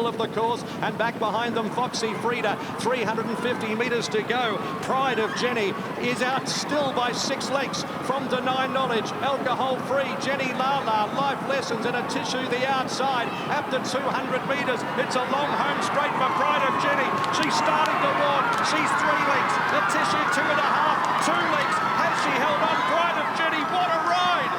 middle of the course, and back behind them Foxy Frida. 350 metres to go. Pride of Jenny is out still by 6 lengths from Deny Knowledge. Alcohol Free, Jenny Lala, Life Lessons and a Tissue the outside. After 200 metres, it's a long home straight for Pride of Jenny. She's starting to walk. She's 3 lengths. A Tissue 2.5, 2 lengths. Has she held on? Pride of Jenny, what a ride!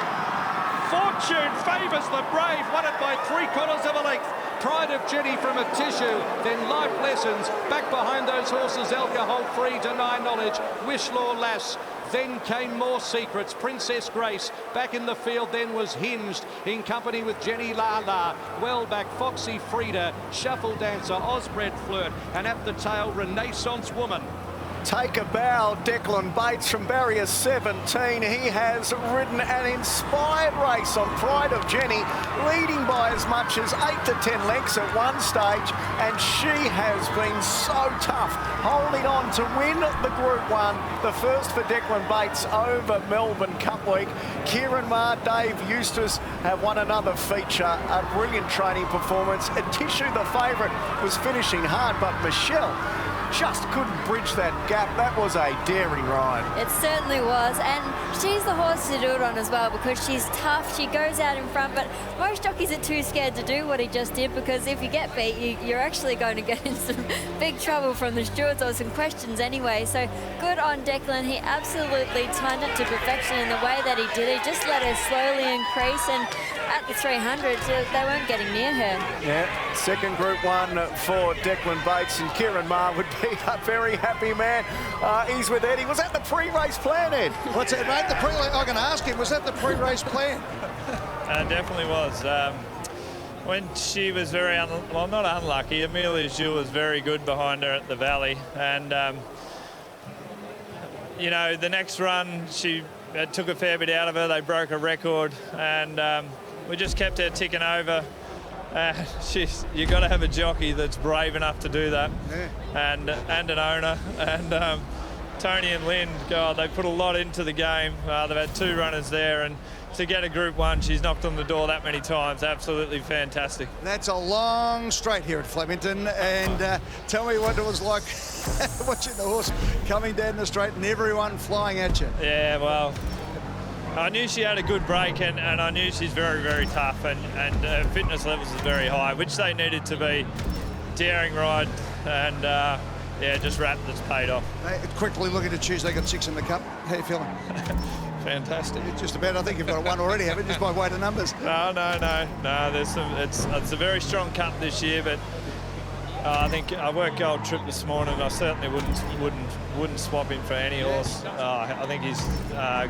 Fortune favours the brave, won it by 3/4 of a length. Pride of Jenny from a Tissue, then Life Lessons. Back behind those horses, Alcohol Free, Deny Knowledge, Wishlaw Lass. Then came More Secrets, Princess Grace. Back in the field then was Hinged, in company with Jenny Lala. Well back, Foxy Frida, Shuffle Dancer, Osbred Flirt, and at the tail, Renaissance Woman. Take a bow, Declan Bates from barrier 17. He has ridden an inspired race on Pride of Jenny, leading by as much as 8 to 10 lengths at one stage, and she has been so tough, holding on to win the Group 1, the first for Declan Bates over Melbourne Cup Week. Kieran Maher, Dave Eustace have won another feature, a brilliant training performance. A Tissue, the favourite, was finishing hard, but Michelle just couldn't bridge that gap. That was a daring ride. It certainly was, and she's the horse to do it on as well, because she's tough, she goes out in front, but most jockeys are too scared to do what he just did, because if you get beat, you're actually going to get in some big trouble from the stewards or some questions anyway. So good on Declan. He absolutely timed it to perfection in the way that he did. He just let her slowly increase, and at the 300, they weren't getting near her. Yeah, second Group 1 for Declan Bates, and Kieran Maher would be a very happy man. He's with Eddie. Was that the pre-race plan, Ed? What's it, mate? I'm going to ask him, was that the pre-race plan? Definitely was. When she was very, well, not unlucky, Amelia Gilles was very good behind her at the Valley. And, you know, the next run, she took a fair bit out of her. They broke a record, and we just kept her ticking over. You got to have a jockey that's brave enough to do that, yeah. and an owner. And Tony and Lynn, God, they put a lot into the game. They've had 2 runners there, and to get a Group 1, she's knocked on the door that many times. Absolutely fantastic. That's a long straight here at Flemington, and tell me what it was like watching the horse coming down the straight and everyone flying at you. Yeah, well, I knew she had a good break, and I knew she's very, very tough, and her fitness levels is very high, which they needed to be. Daring ride, and yeah, just wrap that's paid off. Hey, quickly looking at Tuesday, got 6 in the cup. How you feeling? Fantastic. Just about. I think you've got 1 already, haven't you? Just by weight of numbers. No. There's some. It's a very strong cup this year, but I think I worked Gold Trip this morning. I certainly wouldn't swap him for any horse. I think he's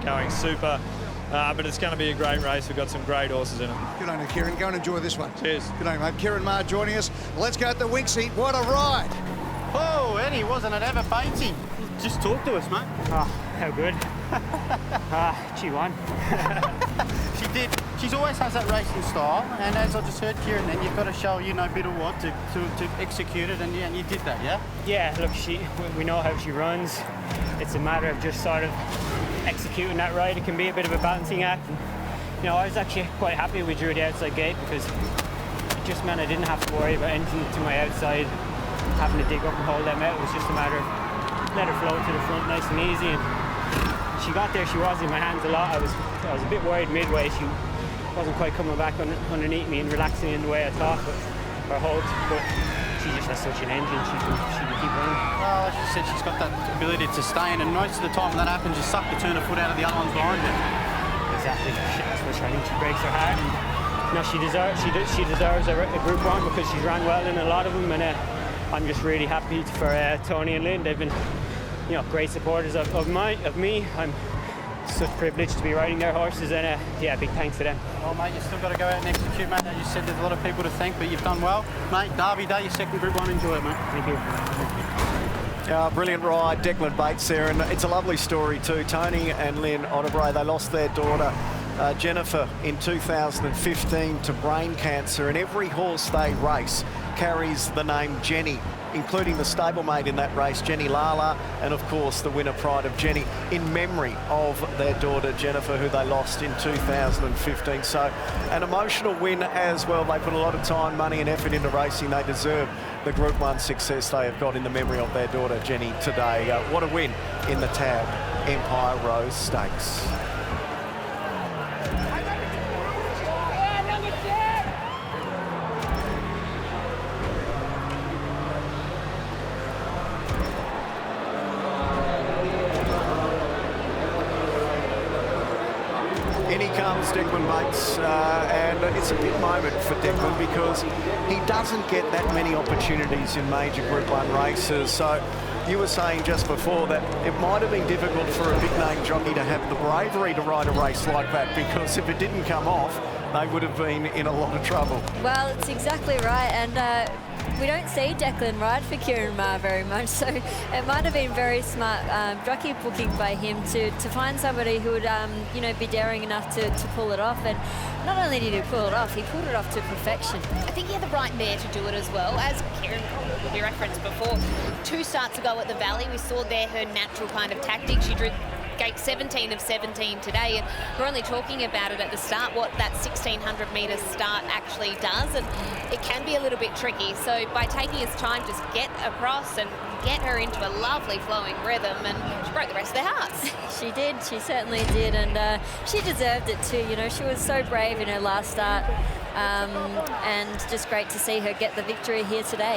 going super. But it's going to be a great race. We've got some great horses in it. Good on you, Kieran. Go and enjoy this one. Cheers. Good on you, mate. Kieran Maher joining us. Let's go at the Winksy. What a ride. Oh, Eddie, wasn't it ever Batesy? Just talk to us, mate. Oh, how good. She won. She did. She always has that racing style, and as I just heard Kieran, then you've got to show you no bit of what to execute it, and you did that, yeah? Yeah, look, we know how she runs. It's a matter of just sort of executing that ride. It can be a bit of a balancing act. You know, I was actually quite happy we drew the outside gate, because it just meant I didn't have to worry about anything to my outside, having to dig up and hold them out. It was just a matter of let her flow to the front nice and easy, and she got there. She was in my hands a lot. I was a bit worried midway. She wasn't quite coming back underneath me and relaxing in the way I thought, or hold, but she just has such an engine. She can keep running. Well, as you said, she's got that ability to stay in, and most of the time when that happens, you suck the turn of foot out of the other ones behind you. Exactly. That's what I think. She breaks her heart. And, you know, she deserves a Group 1, because she's ran well in a lot of them, and I'm just really happy for Tony and Lynn. They've been, you know, great supporters of me. I'm such privileged to be riding their horses, and yeah, big thanks to them. Well, mate, you've still got to go out and execute, mate. As you said, there's a lot of people to thank, but you've done well. Mate, Derby Day, your second Group 1, enjoy it, mate. Thank you. Brilliant ride, Declan Bates there, and it's a lovely story too. Tony and Lynn Otterbray, they lost their daughter Jennifer in 2015 to brain cancer, and every horse they race carries the name Jenny including the stablemate in that race, Jenny Lala, and of course the winner, Pride of Jenny, in memory of their daughter Jennifer, who they lost in 2015. So an emotional win as well. They put a lot of time, money and effort into racing. They deserve the Group 1 success they have got in the memory of their daughter Jenny today. What a win in the TAB Empire Rose Stakes. In he comes, Declan Bates, and it's a big moment for Declan because he doesn't get that many opportunities in major Group 1 races. So you were saying just before that it might have been difficult for a big-name jockey to have the bravery to ride a race like that, because if it didn't come off, they would have been in a lot of trouble. Well, it's exactly right, and we don't see Declan ride for Ciaron Maher very much, so it might have been very smart jockey booking by him to find somebody who would, you know, be daring enough to pull it off. And not only did he pull it off, he pulled it off to perfection. I think he had the right mare to do it as well. As Ciaron probably referenced before, 2 starts ago at the Valley, we saw there her natural kind of tactic. She drew gate 17 of 17 today, and we're only talking about it at the start, what that 1600 metre start actually does, and it can be a little bit tricky. So by taking his time, just get across and get her into a lovely flowing rhythm, and she broke the rest of their hearts. She did, she certainly did, and she deserved it too. You know, she was so brave in her last start, and just great to see her get the victory here today.